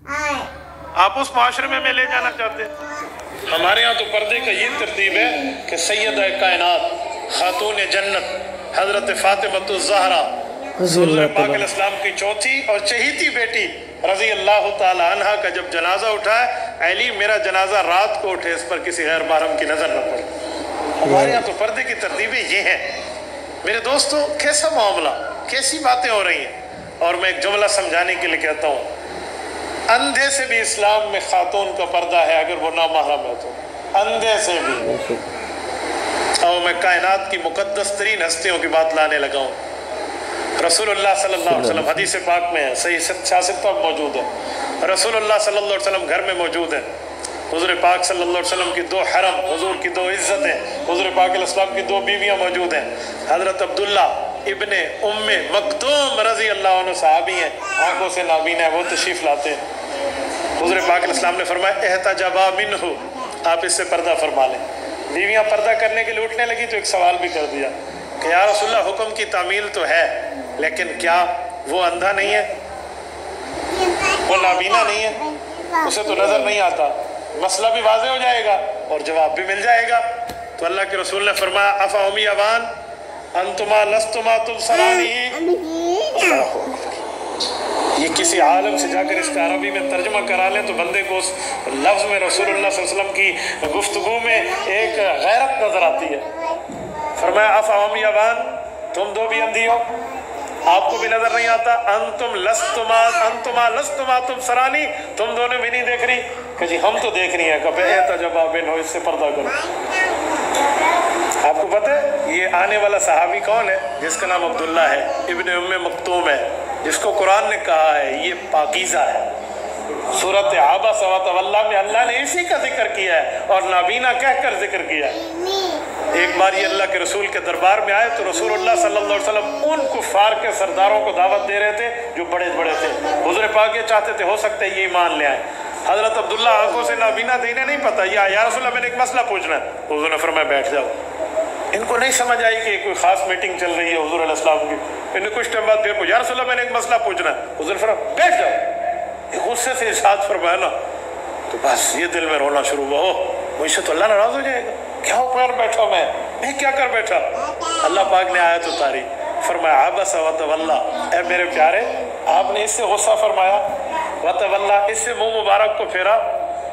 آپ اس معاشرے میں لے جانا چاہتے ہیں؟ ہمارے ہاں تو پردے کا یہ ترتیب ہے کہ سیدہ کائنات خاتون جنت حضرت فاطمہ الزہرا حضور پاک علیہ السلام کی چوتھی اور چہیتی بیٹی رضی اللہ تعالی عنہ کا جب جنازہ اٹھا ہے، علی میرا جنازہ رات کو اٹھے، اس پر کسی غیر محرم کی نظر نہ پڑے۔ ہمارے ہاں تو پردے کی ترتیبیں یہ ہیں۔ میرے دوستو، کیسا معاملہ، کیسی باتیں ہو رہی ہیں۔ اور میں ایک جملہ سمجھانے کے لیے کہتا ہوں، اندھے سے بھی اسلام میں خاتون کا پردہ ہے اگر وہ نامحرم ہے تو، اندھے سے بھی۔ اور میں کائنات کی مقدس ترین ہستیوں کی بات لانے لگا ہوں۔ رسول اللہ صلی اللہ علیہ وسلم حدیث پاک میں ہے، صحیح شاست پر موجود ہے، رسول اللہ صلی اللہ علیہ وسلم گھر میں موجود ہے، حضور پاک صلی اللہ علیہ وسلم کی 2 حرم، حضور کی 2 عزتیں، حضور پاک علیہ السلام کی 2 بیویاں موجود ہیں۔ حضرت عبداللہ ابن ام مکتوم رضی اللہ عنہ صحابی ہیں، آنکھوں سے نابینا ہے، وہ تشریف لاتے ہیں۔ حضور پاک علیہ السلام نے فرمایا احتجبا منہ، آپ اس سے پردہ فرما لیں۔ بیویاں پردہ کرنے کے لیے اٹھنے لگی تو ایک سوال بھی کر دیا کہ یا رسول اللہ حکم کی تعمیل تو ہے، لیکن کیا وہ اندھا نہیں ہے، وہ نابینا نہیں ہے، اسے تو نظر نہیں آتا؟ مسئلہ بھی واضح ہو جائے گا اور جواب بھی مل جائے گا۔ تو اللہ کے رسول نے فرمایا افاہمی اوان انتما لستما تبصرانی۔ یہ کسی عالم سے جا کر اس کا عربی میں ترجمہ کرا لیں تو بندے کو اس لفظ میں رسول اللہ صلی اللہ علیہ وسلم کی گفتگو میں ایک غیرت نظر آتی ہے۔ فرمایا افاہمی اوان، تم 2 بھی اندھی ہو، آپ کو بھی نظر نہیں آتا، انتما لستما تبصرانی، تم دونوں بھی نہیں دیکھ رہی؟ کہ جی ہم تو دیکھ رہی ہیں۔ کہ احتجبا منہ، اس سے پردہ کرو۔ آپ کو پتہ ہے یہ آنے والا صحابی کون ہے؟ جس کا نام عبداللہ ہے، ابن ام مکتوم ہے، جس کو قرآن نے کہا ہے یہ پاکیزہ ہے۔ سورۃ عبس وتولی میں اللہ نے اسی کا ذکر کیا ہے اور نابینا کہہ کر ذکر کیا ہے۔ ایک بار یہ اللہ کے رسول کے دربار میں آئے تو رسول اللہ صلی اللہ علیہ وسلم ان کفار کے سرداروں کو دعوت دے رہے تھے جو بڑے بڑے تھے۔ حضور پاک یہ چاہتے تھے ہو سکتا ہے یہ ایمان لے آئیں۔ حضرت عبداللہ آنکھوں سے نابینا تھے، انہیں نہیں پتا، یا رسول اللہ میں نے ایک مسئلہ پوچھنا ہے۔ حضور نے فرمایا بیٹھ جاؤ۔ ان کو نہیں سمجھ آئی کہ کوئی خاص میٹنگ چل رہی ہے حضور علیہ السلام کی۔ انہیں کچھ ٹائم بعد پھر یا رسول اللہ میں نے ایک مسئلہ پوچھنا ہے۔ حضور نے فرمایا بیٹھ جاؤ۔ غصے سے ارشاد فرمایا نا تو بس یہ دل میں رونا شروع ہوا، مجھ سے تو اللہ ناراض ہو جائے گا، کیا کر بیٹھا میں کیا کر بیٹھا؟ اللہ پاک نے آیت اتاری، فرمایا عبس وتولی، اے میرے پیارے آپ نے اس سے غصہ فرمایا، وتولی اس سے منہ مبارک کو پھیرا،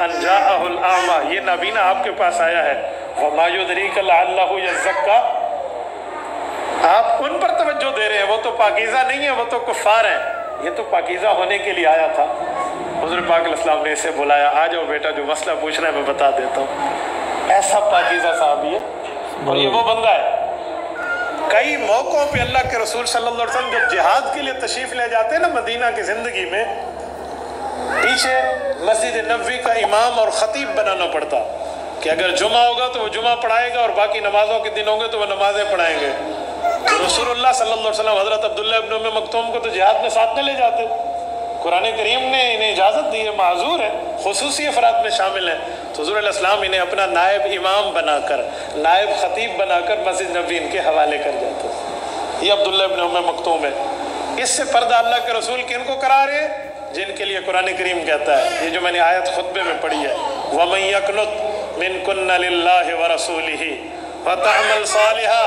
ان جاءہ الاعمی، یہ نابینا آپ کے پاس آیا ہے، وما یدریک لعلہ یزکا، آپ ان پر توجہ دے رہے ہیں، وہ تو پاکیزہ نہیں ہے، وہ تو کفار ہیں، یہ تو پاکیزہ ہونے کے لیے آیا تھا۔ حضور پاک علیہ السلام نے اسے بلایا، آ جاؤ بیٹا جو مسئلہ پوچھ رہا ہے میں بتا دیتا ہوں۔ ایسا پاکیزہ صحابی ہے اور یہ وہ بندہ ہے۔ کئی موقعوں پہ اللہ کے رسول صلی اللہ علیہ وسلم جب جہاد کے لیے تشریف لے جاتے ہیں نا مدینہ کی زندگی میں، پیچھے مسجد نبوی کا امام اور خطیب بنانا پڑتا کہ اگر جمعہ ہوگا تو وہ جمعہ پڑھائے گا اور باقی نمازوں کے دن ہوں گے تو وہ نمازیں پڑھائیں گے۔ تو رسول اللہ صلی اللہ علیہ وسلم حضرت عبداللہ ابن ام مکتوم کو تو جہاد میں ساتھ نہ لے جاتے، قرآن کریم نے انہیں اجازت دی ہے، معذور ہے، خصوصی افراد میں شامل ہیں، تو حضور علیہ السلام انہیں اپنا نائب امام بنا کر، نائب خطیب بنا کر مسجد نبوی ان کے حوالے کر جاتے ہیں۔ یہ عبداللہ ابن ام مکتوم ہے۔ اس سے پردہ اللہ کے رسول کن کو کرا رہے ہیں؟ جن کے لیے قرآن کریم کہتا ہے، یہ جو میں نے آیت خطبے میں پڑھی ہے، وَمَن يَقْنُتْ مِنْكُنَّ لِلَّهِ وَرَسُولِهِ وَتَعْمَلْ صَالِحًا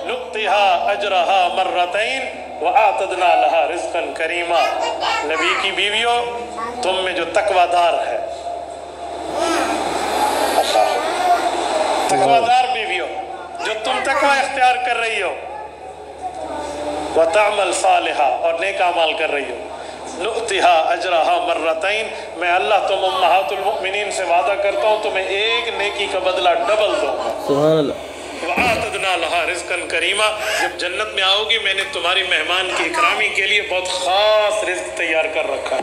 نُؤْتِهَا أَجْرَهَا مَرَّتَيْنِ وَآتَدْنَا لَهَا رِزْقًا كَرِيمًا۔ نبی کی بیویوں، تم میں جو تقوی دار ہے، تقوی دار بیویوں جو تم تقوی اختیار کر رہی ہو، وَتَعْمَلْ صَالِحًا اور نیک اعمال کر رہی ہو، نُؤْتِهَا أَجْرَهَا مَرَّتَيْنِ میں اللہ تم امہات المؤمنین سے وعدہ کرتا ہوں تمہیں ایک نیکی کا بدلہ ڈبل دوں گا۔ سبحان اللہ۔ وَآتَدْنَا لَهَا رِزْقًا كَرِيمًا، جب جنت میں آؤ گی میں نے تمہاری مہمان کی اکرامی کے لیے بہت خاص رزق تیار کر رکھا ہے۔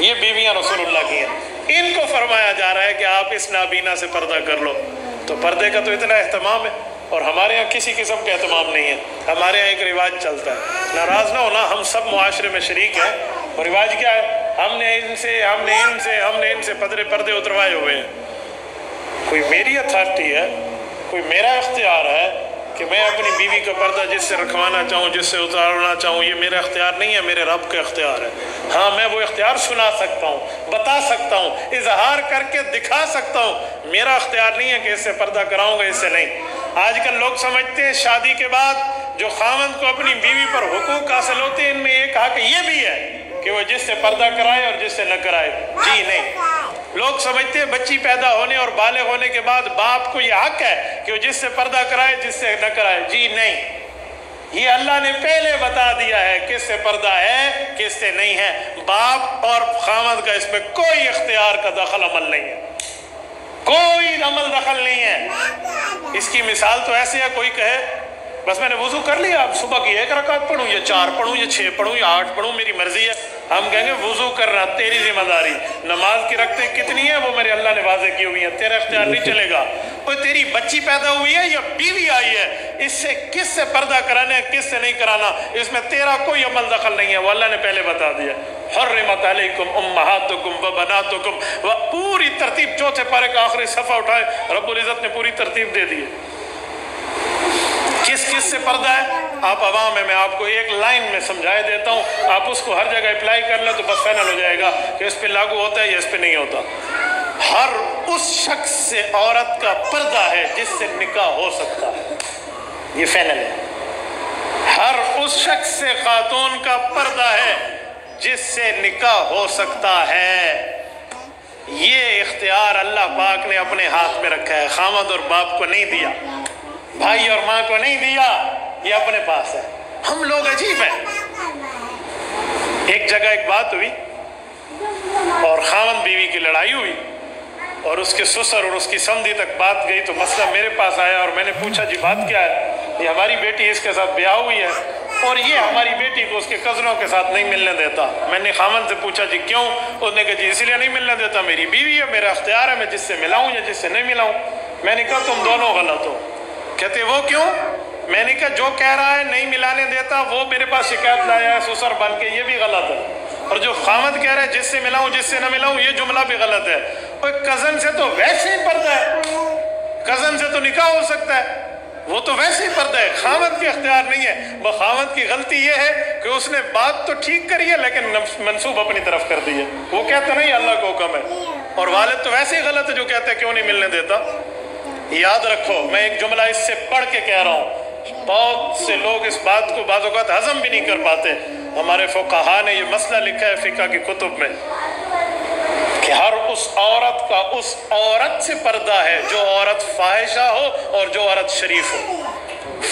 یہ بیویاں رسول اللہ کی ہیں، ان کو فرمایا جا رہا ہے کہ آپ اس نابینا سے پردہ کر لو۔ تو پردے کا تو اتنا اہتمام ہے اور ہمارے ہاں کسی قسم کا اہتمام نہیں ہے۔ ہمارے ہاں ایک رواج چلتا ہے، ناراض نہ ہونا، ہم سب معاشرے میں شریک ہیں، اور رواج کیا ہے؟ ہم نے ان سے پردے اتروائے ہوئے ہیں۔ کوئی میری اتھارٹی ہے، کوئی میرا اختیار ہے، کہ میں اپنی بیوی کا پردہ جس سے رکھوانا چاہوں، جس سے اتارنا چاہوں، یہ میرا اختیار نہیں ہے، میرے رب کا اختیار ہے۔ ہاں میں وہ اختیار سنا سکتا ہوں، بتا سکتا ہوں، اظہار کر کے دکھا سکتا ہوں، میرا اختیار نہیں ہے کہ اس سے پردہ کراؤں گا، اس سے نہیں۔ آج کل لوگ سمجھتے ہیں شادی کے بعد جو خاوند کو اپنی بیوی پر حقوق حاصل ہوتے ہیں، ان میں ایک حق یہ بھی ہے کہ وہ جس سے پردہ کرائے اور جس سے نہ کرائے۔ جی نہیں، لوگ سمجھتے ہیں بچی پیدا ہونے اور بالغ ہونے کے بعد باپ کو یہ حق ہے کہ وہ جس سے پردہ کرائے جس سے نہ کرائے۔ جی نہیں، یہ اللہ نے پہلے بتا دیا ہے کس سے پردہ ہے کس سے نہیں ہے۔ باپ اور خاوند کا اس میں کوئی اختیار کا دخل عمل نہیں ہے، کوئی عمل دخل نہیں ہے۔ اس کی مثال تو ایسے ہے، کوئی کہے بس میں نے وضو کر لیا، اب صبح کی 1 رکعت پڑھوں یا 4 پڑھوں یا 6 پڑھوں یا 8 پڑھوں، میری مرضی ہے۔ ہم کہیں گے وضو کرنا تیری ذمہ داری، نماز کی رکعتیں کتنی ہیں وہ میرے اللہ نے واضح کی ہوئی ہیں، تیرا اختیار نہیں چلے گا۔ کوئی تیری بچی پیدا ہوئی ہے یا بیوی آئی ہے، اس سے کس سے پردہ کرانا ہے کس سے نہیں کرانا، اس میں تیرا کوئی عمل دخل نہیں ہے، وہ اللہ نے پہلے بتا دیا۔ حرمت علیکم امہاتکم و بناتکم، وہ پوری ترتیب 4 پارے کا آخری صفحہ اٹھائے، رب العزت نے پوری ترتیب دے دی ہے۔ کس کس سے پردہ ہے؟ آپ عوام ہے، میں آپ کو ایک لائن میں سمجھائے دیتا ہوں، آپ اس کو ہر جگہ اپلائی کر لیں تو بس فائنل ہو جائے گا کہ اس پہ لاگو ہوتا ہے یا اس پہ نہیں ہوتا۔ ہر اس شخص سے عورت کا پردہ ہے جس سے نکاح ہو سکتا ہے، یہ فائنل ہے۔ ہر اس شخص سے خاتون کا پردہ ہے جس سے نکاح ہو سکتا ہے۔ یہ اختیار اللہ پاک نے اپنے ہاتھ میں رکھا ہے، خاوند اور باپ کو نہیں دیا، بھائی اور ماں کو نہیں دیا، یہ اپنے پاس ہے۔ ہم لوگ عجیب ہیں۔ ایک جگہ ایک بات ہوئی اور خاوند بیوی کی لڑائی ہوئی اور اس کے سسر اور اس کی سمدھی تک بات گئی تو مسئلہ میرے پاس آیا اور میں نے پوچھا جی بات کیا ہے؟ یہ ہماری بیٹی اس کے ساتھ بیاہ ہوئی ہے اور یہ ہماری بیٹی کو اس کے کزنوں کے ساتھ نہیں ملنے دیتا۔ میں نے خاوند سے پوچھا جی کیوں؟ اس نے کہا جی اس لیے نہیں ملنے دیتا، میری بیوی ہے، میرا اختیار ہے میں جس سے ملاؤں یا جس سے نہیں ملاؤں۔ میں نے کہا تم دونوں غلط ہو۔ کہتے وہ کیوں؟ میں نے کہا جو کہہ رہا ہے نہیں ملانے دیتا وہ میرے پاس شکایت لایا ہے سسر بن کے، یہ بھی غلط ہے، اور جو خاوند کہہ رہا ہے جس سے ملاؤں جس سے نہ ملاؤں یہ جملہ بھی غلط ہے۔ کوئی کزن سے تو ویسے ہی پردہ ہے، کزن سے تو نکاح ہو سکتا ہے، وہ تو ویسے ہی پردہ ہے، خاوند کے اختیار نہیں ہے۔ وہ خاوند کی غلطی یہ ہے کہ اس نے بات تو ٹھیک کری ہے لیکن منسوب اپنی طرف کر دی ہے، وہ کہتا نہیں اللہ کا حکم ہے، اور والد تو ویسے ہی غلط ہے جو کہتا ہے کیوں نہیں ملنے دیتا۔ یاد رکھو میں ایک جملہ اس سے پڑھ کے کہہ رہا ہوں، بہت سے لوگ اس بات کو بعض اوقات ہضم بھی نہیں کر پاتے۔ ہمارے فقہا نے یہ مسئلہ لکھا ہے فقہ کی کتب میں کہ ہر اس عورت کا اس عورت سے پردہ ہے جو عورت فاحشہ ہو اور جو عورت شریف ہو۔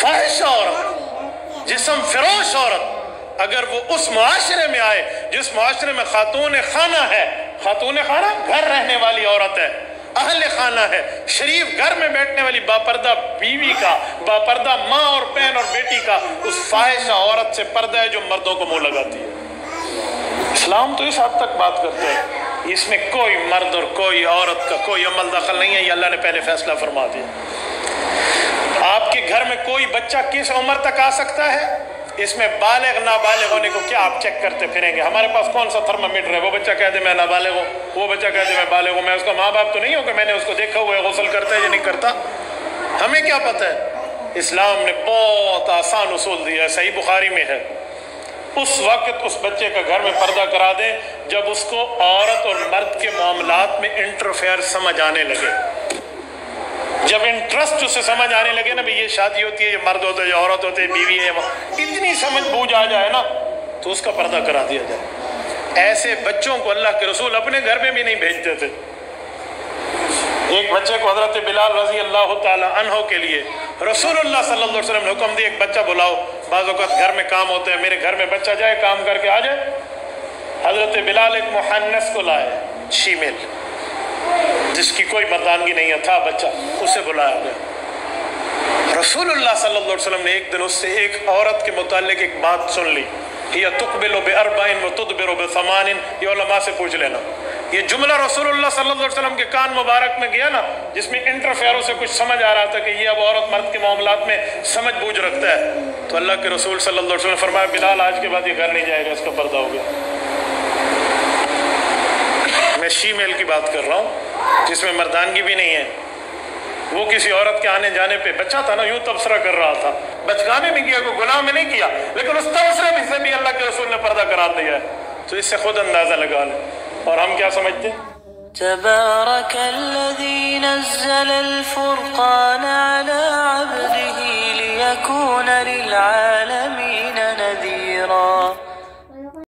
فاحشہ عورت، جسم فروش عورت، اگر وہ اس معاشرے میں آئے جس معاشرے میں خاتون خانہ ہے، خاتون خانہ گھر رہنے والی عورت ہے، اہل خانہ ہے، شریف گھر میں بیٹھنے والی باپردہ بیوی کا، باپردہ ماں اور بہن اور بیٹی کا، اس فاحشہ عورت سے پردہ ہے جو مردوں کو منہ لگاتی ہے۔ اسلام تو اس حد تک بات کرتے ہیں، اس میں کوئی مرد اور کوئی عورت کا کوئی عمل دخل نہیں ہے، یہ اللہ نے پہلے فیصلہ فرما دیا۔ آپ کے گھر میں کوئی بچہ کس عمر تک آ سکتا ہے، اس میں بالغ نابالغ ہونے کو کیا آپ چیک کرتے پھریں گے؟ ہمارے پاس کون سا تھرمامیٹر ہے؟ وہ بچہ کہہ دے میں نابالغ ہوں، وہ بچہ کہہ دے میں بالغ ہوں، میں اس کا ماں باپ تو نہیں ہوں کہ میں نے اس کو دیکھا ہوا ہے غسل کرتا ہے یا نہیں کرتا، ہمیں کیا پتہ ہے؟ اسلام نے بہت آسان اصول دیا ہے، صحیح بخاری میں ہے، اس وقت اس بچے کا گھر میں پردہ کرا دیں جب اس کو عورت اور مرد کے معاملات میں انٹرفیئر سمجھ آنے لگے، جب انٹرسٹ اسے سمجھ آنے لگے نا، یہ شادی ہوتی ہے، یہ مرد ہوتا ہے، یہ عورت ہوتے ہے، بیوی ہے، اتنی سمجھ بوجھ آ جائے نا تو اس کا پردہ کرا دیا جائے۔ ایسے بچوں کو اللہ کے رسول اپنے گھر میں بھی نہیں بھیجتے تھے۔ ایک بچے کو حضرت بلال رضی اللہ تعالی عنہ کے لیے رسول اللہ صلی اللہ علیہ وسلم نے حکم دیا ایک بچہ بلاؤ، بعض اوقات گھر میں کام ہوتے ہیں، میرے گھر میں بچہ جائے کام کر کے آ جائے۔ حضرت بلال ایک محنث کو لائے، شیمیل، جس کی کوئی مردانگی نہیں ہے، تھا بچہ، اسے بلایا گیا۔ رسول اللہ صلی اللہ علیہ وسلم نے ایک دن اس سے ایک عورت کے متعلق ایک بات سن لی، یہ تقبل بأربع وتدبر بثمان، یہ علماء سے پوچھ لینا۔ یہ جملہ رسول اللہ صلی اللہ علیہ وسلم کے کان مبارک میں گیا نا، جس میں انٹرفیئروں سے کچھ سمجھ آ رہا تھا کہ یہ اب عورت مرد کے معاملات میں سمجھ بوجھ رکھتا ہے، تو اللہ کے رسول صلی اللہ علیہ وسلم نے فرمایا بلال آج کے بعد یہ گھر نہیں جائے گا، اس کا پردہ ہو گیا۔ میں شیمیل کی بات کر رہا ہوں جس میں مردانگی بھی نہیں ہے، وہ کسی عورت کے آنے جانے پہ بچہ تھا نا، یوں تبصرہ کر رہا تھا، بچگانے میں کیا، کوئی گناہ میں نہیں کیا، لیکن اس تبصرے میں سے بھی اللہ کے رسول نے پردہ کرا دیا ہے. تو اس سے خود اندازہ لگا لیں. اور ہم کیا سمجھتے ہیں؟ تبارک الذی نزل الفرقان